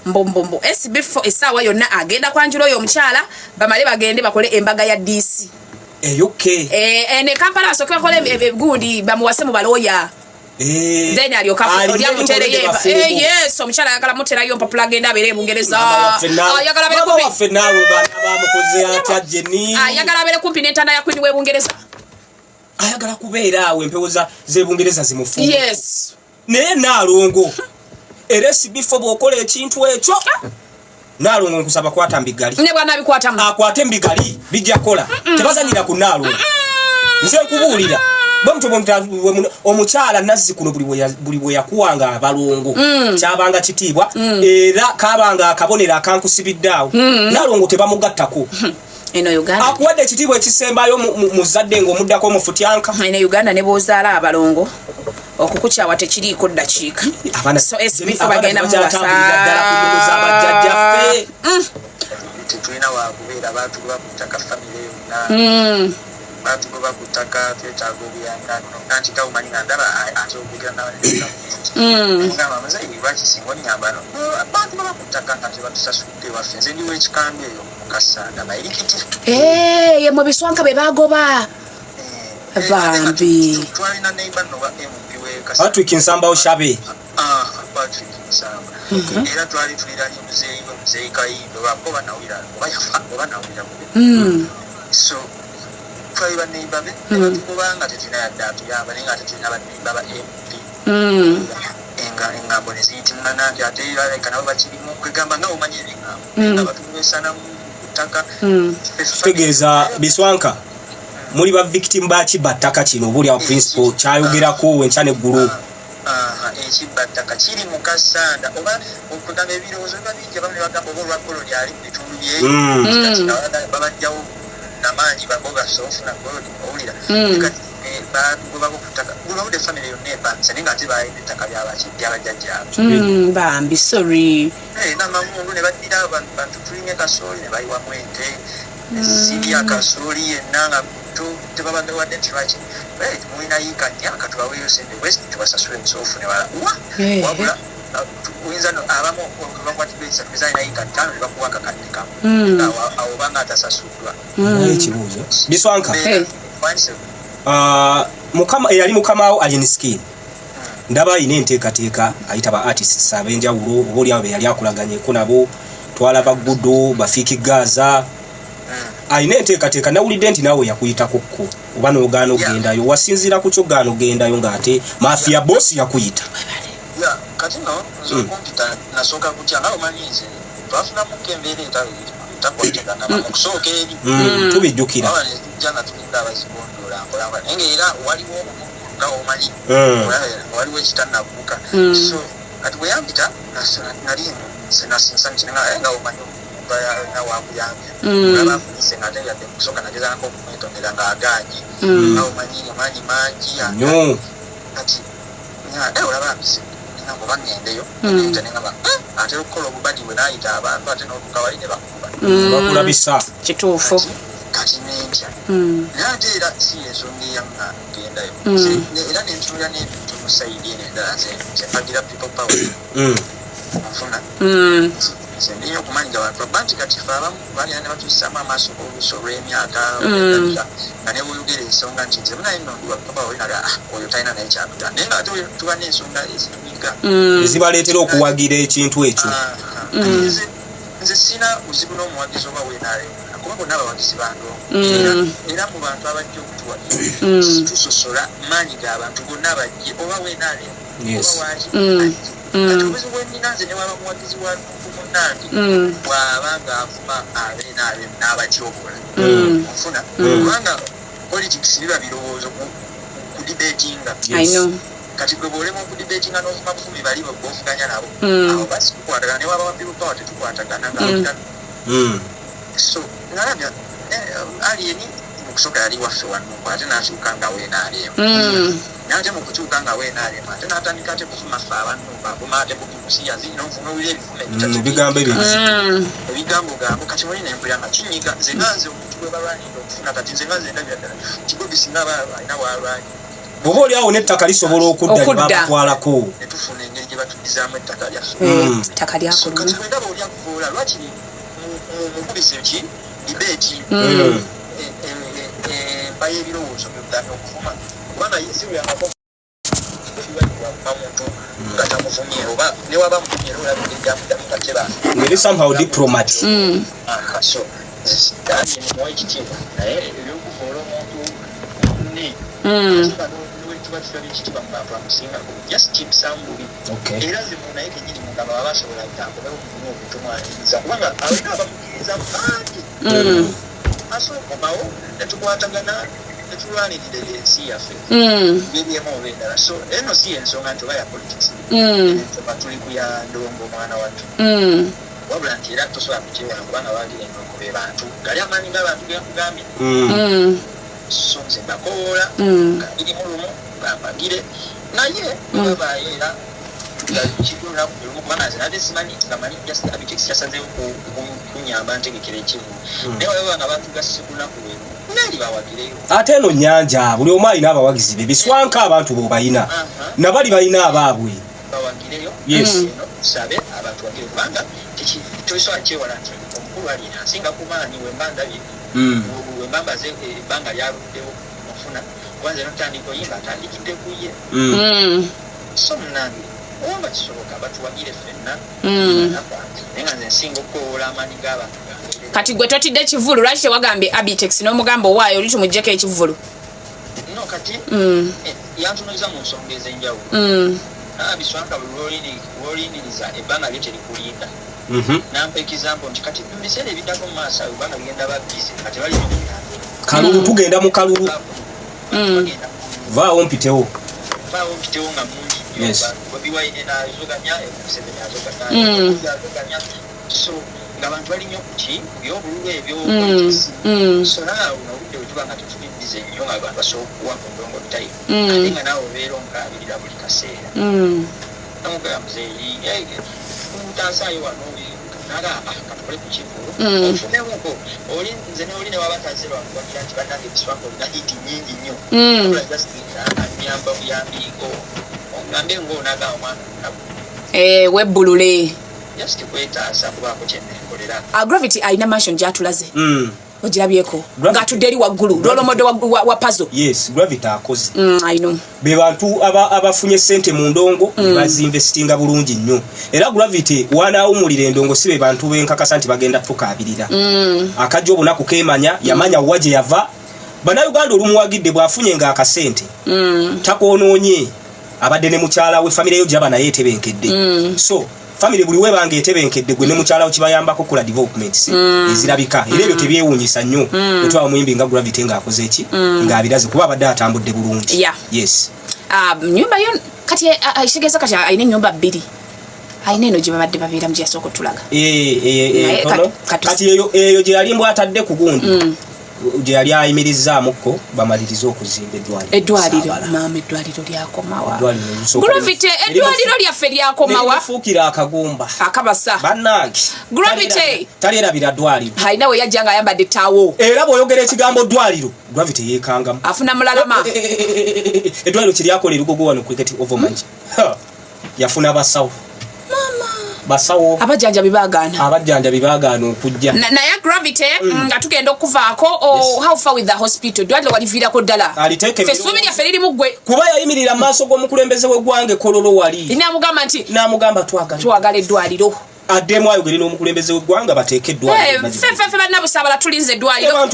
mbumbu esibifu essaawa yonna agenda kwanjula oyo omukyala bamale bagende bakole embaga ya DC eyuke ne Kampala asooke bakole gundi bamuwase mu balooya then alyoka olya mutere yes omukyala ayagala muterayo mpapula agenda abeere e Bungereza ayagala abeere kumpi n'entanda ya Queen w'e Bungereza ayagala kubeera awo empewo z'Ebungereza zimufuuka yes naye Nalongo era esibifu bw'okola ekintu ekyo Nalongo nkusaba kwata mbigali ne bwana abikwatamu akwate mbigali bijja kola tebazanyira ku Nalongo nze nkubuulira omukyala nazzi kuno buli bwe yakuwanga abalongo kyabanga kitiibwa era kabanga akabonero akankusibidde awo Nalongo tebamugattako eno Uganda akuwadde ekitiibwa ekisembayo muzadde ng'omuddako omufutyanka eno Uganda ne boozaala abalongo okukukyawa tekiriiko ddakiika so esibifu bagenda muwasabajjajjaffe tetulina wakubeera abantu bakutaka famire yonna abantu bakutaka twetaaga obuyangano nanti tawumanyi nga ndaba azoogera nabangamba muzaire lwakisinga onyamba no abantu bakutaka nga tebatusasudde waffe nze ndiwo ekikambi eyo mukasanda mayirikiti ye mu biswanka be bagoba bambi twalina neighbor no wa MP we Patrick Nsamba Oshabe Patrick Musamba era twali tuliranye muzeeyi Kayindo bakoba nawira oba nawira so twali baneiba be kubanga tetina yadda atuyamba nenga tetina baneiba ba MP engambo neziyitibwa nanti ate era nabo bakirimu kwegamba nga omanyi ebingambo nga batuwesana mu ttaka tegeeza Biswanka muli ba victim ba kibattaka kino buli ya principal kyayogerako wenchane eggulu ekibattaka kiri mu Kasanda oba okugamba ebirowoozo babijja bamwe bagamba oba olwakoloni ali mu bitundu bye babajjawo namaanyi bagoga sofu na koloni owulira bagobako ku ttaka bulawudde famire yonna epanze naye nga ate bayina ettaka lyabajjajjaabe bambi sorry namamundu ne baddira bantu tulinye kasooli ne bayiwamu ente sibya kasooli yenna nga tebabadde wadde nti lwaki mulina yiika nnya katubaweeyo sente west tubasasula emisoofu ne balawa wabula oyinza abamu bakwatibwa ekisatu bezalina yiika ttaano ne bakuwa kakadde kamu awo banga atasasuddwa ekibuuzo Biswanka mukama eyali mukamawo Alienskin ndaba ayina enteekateeka ayita ba artists ab'enjawulo oba oli abo be yali akulaganyeko nabo twalaba Gudo Bafiki Gaza ayina enteekateeka nawulidde nti naawe yakuyitako kko oba n'ogaana ogendayo wasinziira ku kyo gaana ogendayo ng'ate mafia boss yakuyita kati no nzokumpita nasooka kutya nga omanyiize twafunamuko embeera etakwatagana mukusooka eri tubijjukira jana tulinda abazibondoola mpolampola naye ngaera waliwo nga omanyi waliwo ekitanabuuka so kati bwe yampita nali nasinsankinenga nga omanyi nawakuyambye abafunise nga teyadde kusooka nagezanako okumwetondera ng'agaanye nga omanyi amaanyi mangi kati olaba mpise ngo bangendeyo tenengaba ate okukola obubadi bwe naayita abantu ate n'olukawali ne bakuba bakulabisa kituufu kati nentya naye ate era si ensonga eyanga gendayo era nentunula n'ebintu mu sayidi eno endala nze mpagira people power nfuna sendiyo okumanya abantu abantu kati fe abamu balina ne batussamu amaaso oluuso olw'emyaka nga ne bweyogera ensonga nti nze munaye nno papa olinaga oyo talina naye kyatuga naye nga ate tuba n'ensonga ezituyiga ezibaleetera okuwagira ekintu ekyo nze sina buzibu n'omuwagizi oba wenaale kuba bonna abawagizi bandongo era mu bantu abajja okutuwagira tusosola maanyi g'abantu bonna abajje oba wenaale oba waki kati obuzibu bwenina nze ne waba muwagizi wa munnange bw'aba ng'avuma abeenaabe n'abatyobola ofuna kubanga politics biba birowoozo ku debatinga kati gwe bw'olema okudibetinga n'ovuma bufumi bali bw'ovuganya nabo awo basi kukwatagana ne waba wapiru pawa tetukwatagana nga so nalabya alieni mukusooka yali waffe wannuku ate n'akyuka nga weenaalemu n'ate mu kukyuka nga weenaalemu ate n'atandika ate kufuma ffe abannuku aguma ate bukimusiya zirina ofuna owulira ebifume ebigambo ebigambo gambo kati mulina empulira nga kinyiga nze nga nze omuntu gwe balwanira okufuna kati nze nga nze ndabira ddala kigo bisinga alina bwalwanyira oba oli awo n'ettaka lisobola okudda nebabatwalako netufuna engeri gye batudizaamu ettaka lyaffe ettaka lyakuluma kati bwendaba oli akuvuula lwakiri mukubise ki dibeeti empa y'ebirowoozo byogana okuvuma kubanga ziwuyangako muntu nga tamuvumye oba newaba muvumye era olabira ebyamuddamu nga teba neri somehow diplomat so muwa ekitiibwa naye ebyokuvuula omuntu munne tuba tulaba ekitiibwa mu bantu amusingako just kimusambubi era zimu naye kenyini mugamba baba basobola kutambulawo mumu obutumwaniriza kubanga alina abamukiriza bangi asookomawo netukwatagana netulwanirira ensi yaffe byebyemu oba endala so eno si ensonga nti oba ya politics tuba tuli ku ya ndongo mwana wattu wabula nti era tosobola kukyewala kubanga bagira endongo be bantu gali amaanyi g'abantu genkugambye so nze mbakoola nga birimu lumu bambagire naye babaayo era kikulunaku lumu kubanga nze nate simanyi ngamanyi just abitex kyasazeewo kunyamba ntegekera ekimu naye wababa nga batugasa kulunaku lwemu neri bawagireyo ate eno nyanja buli omu alina abawagizi be Biswanka abantu bo balina nabali balina abaabwe bawagireyo tusabe abantu wagire kubanga tosobola kyewala nti omukulu alina asinga ku maanyi wemba ndabye wemba mbaze ebbanga lyaluddewo ofuna kubanza notandika oyimba atandikidde kuye so munange oba kisoboka batuwagire ffenna nenga nze nsinga okukoola amaanyi g'abantu kati gwe totidde ekivulu lwaki tewagambye Abitex n'omugamba owaayo oli tumugyeko ekivulu no kati yantunuliza mu nsonga ez'enjawulo biswanka lwoliniriza ebbanga lyo terikulinda nampa example nti kati mu biseera ebiddako mu maaso ebbanga ligenda babbize kati bali kalulu tugenda mu kalulu vaawo mpitewo nga mungi Bobi Wine n'azoganya Museveni azoganya so ng'abantu balinyo kuki byobululu ebyo so naawe obudde bwe tuba nga tetubiddize nnyo ng'abantu basobola okuwa mu ndongo bitayi ate nga naawe obeera onkaabirira buli kaseera namugamba muzeeyi utansaayo wano nagamba katukole ku kivulu ofunemuko oli nze neoli ne wabataze lwakubagira nti bannange ebiswako olina hiti nnyingi nnyo nyamba buyambiiko ongambe ng'onagamba omwana webbulule just kwetaasa kubaako kyennekolera Gravity alina mansion gyatulaze ogirabyeko ng'atudde eri waggulu lwolomodde wa puzzle. Yes, Gravity akoze I know be bantu abafunye sente mu ndongo bazinvestinga bulungi nnyo era Gravity wanaawumulira endongo si be bantu benkakasa nti bagenda tukaabirira akajja obunaku keemanya yamanya waje yava bannayuganda olumuwagidde bw'afunye ng'akasente takoonoonye abadde ne mukyala we famire yo gyaba naye etebenkedde so family buli webange etebenkedde gwe ne mukyala we kibayambako kula developments ezirabika era ebyo tebyewuunyisa nnyo otwala muyimbi nga Gravity ng'akoze eki ng'abiraze kuba abadde atambudde bulungi. Yes nyumba yo kati kitegeeza kati alina ennyumba bbiri alina eno gye babadde babeeramu gye yasooka otulaga kati eyo gye yali mbw atadde ku gundi gye yali ayimirizaamukko bamaliriza okuzimba eddwaliro maama eddwaliro lyakomawa Gravity eddwaliro lyaffe lyakomawa fuukira akagumba akabasa bannange Gravity talyerabira ddwaliro alina we yajja nga ayambadde ttaawo era bw'oyogera ekigambo ddwaliro Gravity yeekangamu afuna mulalama eddwaliro kiryakola erugogo wano cricket ovomanji yafuna basawo basawo abajjanjabi baagaana okujja naye Gravity nga tugenda okuvaako how far with the hospital ddwaliro waliviirako ddala fessuubi lyaffe lirimu ggwe kuba yayimirira mu maaso g'omukulembeze w'eggwanga kololo wali n'amugamba twagala eddwaliro addemu ayogere n'omukulembeze w'eggwanga bateeke eddwaliro ffe bannabusaabala tulinze eddwaliro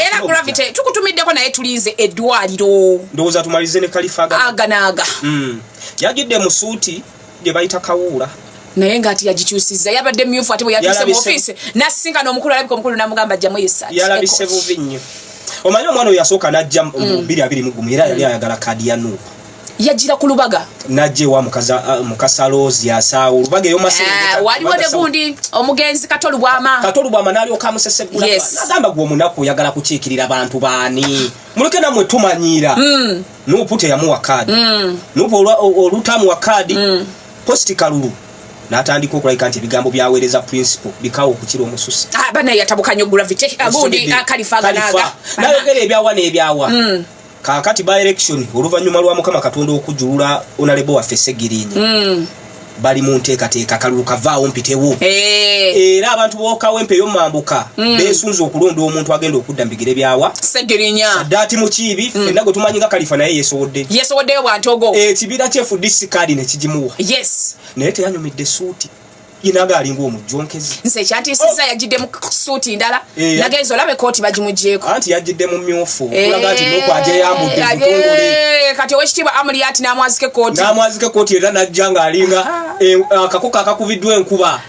era Gravity tukutumiddeko naye tulinze eddwaliro ndowooza tumalize ne kalifa aganaaga yagidde mu suuti gye bayita kawuula naye ng'ati yagikyusizza yabadde myufu ate bwe yatuuse mu ofiisi n'asisinkana omukulu alabika omukulu n'amugamba ajjamu esaati yalabise bubi nnyo omanyi omwana oyo yasooka n'ajja mu 2021 era yali ayagala kaadi ya Nuupu yagira ku lubaga najje wa mukasalozi asaawo lubaga eyo maserengeta waliwo ne gundi omugenzi katolubwama n'alyoka amusesegula n'agamba gwe omunaku oyagala kukiikirira abantu baani muleke nammwe tumanyira Nuupu teyamuwa kaadi Nuupu olutamuwa kaadi posti kalulu n'atandika okulabika nti ebigambo byaweereza principal bikawo okukira omususa banaye yatabuka nnyo Gravity agundi kalifa aganaaga n'ayogera ebyawa n'ebyawa kaakati by election oluvannyuma lwa Mukama Katonda okujulula Honorable waffe Segirinya bali mu nteekateeka kalulu kavaawo mpitewo era abantu b'okawempe ey'omambuka beesunze okulonda omuntu agenda okudda mu bigere byawa Segirinya Saddaati Mukiibi ffenna gwe tumanyi nga Kalifa naye yeesowoddeyo bwantogo ekibira kyefu DC kaadi ne kigimuwa naye teyanyumidde suuti inaga alinga omujjonkezi nse kyantiisizza yajjidde mu suuti ndala nagenza olabe kooti bagimugyeko anti yajjidde mu mmyufu kulaga nti nokwaje yambudde butongole kati owekitiibwa Amuriat n'amwazike kooti era najja ng'alinga akakoko akakubiddwa enkuba